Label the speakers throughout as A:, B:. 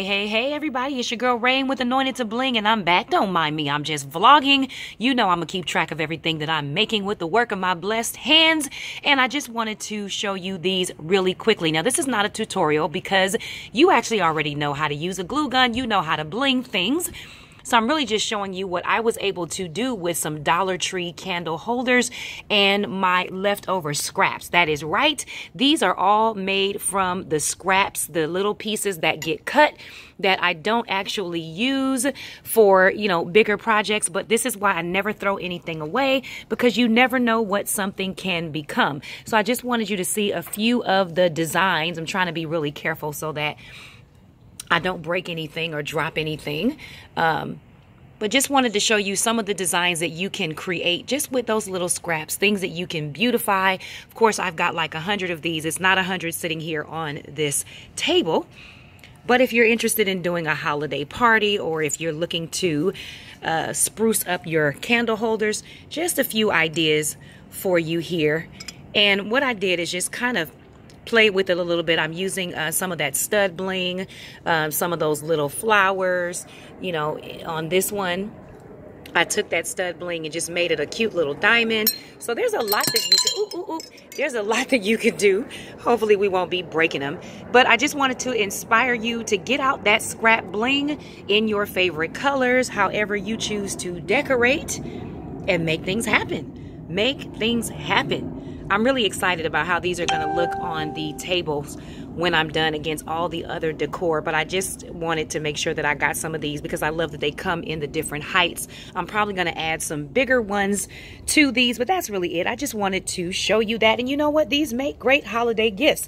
A: Hey, everybody, it's your girl Rein with Anointed to Bling, and I'm back. Don't mind me, I'm just vlogging. You know I'm gonna keep track of everything that I'm making with the work of my blessed hands, and I just wanted to show you these really quickly. Now, this is not a tutorial because you actually already know how to use a glue gun. You know how to bling things. So I'm really just showing you what I was able to do with some Dollar Tree candle holders and my leftover scraps. That is right. These are all made from the scraps, the little pieces that get cut that I don't actually use for, bigger projects. But this is why I never throw anything away, because you never know what something can become. So I just wanted you to see a few of the designs. I'm trying to be really careful so that I don't break anything or drop anything. But just wanted to show you some of the designs that you can create just with those little scraps, things that you can beautify. Of course, I've got like 100 of these. It's not 100 sitting here on this table. But if you're interested in doing a holiday party, or if you're looking to spruce up your candle holders, just a few ideas for you here. And what I did is just kind of play with it a little bit. I'm using some of that stud bling, some of those little flowers. On this one, I took that stud bling and just made it a cute little diamond. So there's a lot that you can, there's a lot that you could do. Hopefully we won't be breaking them. But I just wanted to inspire you to get out that scrap bling in your favorite colors, however you choose to decorate, and make things happen. Make things happen. I'm really excited about how these are going to look on the tables when I'm done against all the other decor. But I just wanted to make sure that I got some of these because I love that they come in the different heights. I'm probably going to add some bigger ones to these, but that's really it. I just wanted to show you that. And you know what? These make great holiday gifts.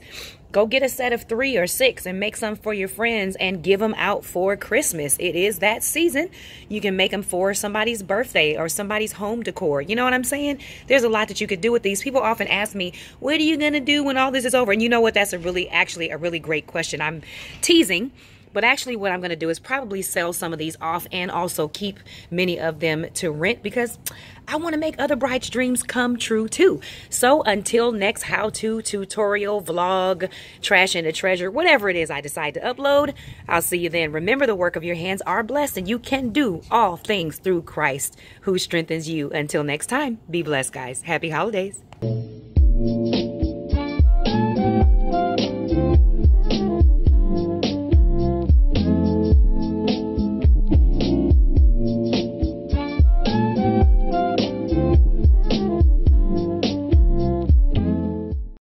A: Go get a set of 3 or 6 and make some for your friends and give them out for Christmas. It is that season. You can make them for somebody's birthday or somebody's home decor. You know what I'm saying? There's a lot that you could do with these. People often ask me, what are you going to do when all this is over? And you know what? That's actually a really great question. I'm teasing. But actually what I'm going to do is probably sell some of these off and also keep many of them to rent, because I want to make other brides' dreams come true too. So until next how-to tutorial, vlog, trash and a treasure, whatever it is I decide to upload, I'll see you then. Remember, the work of your hands are blessed, and you can do all things through Christ who strengthens you. Until next time, be blessed, guys. Happy holidays.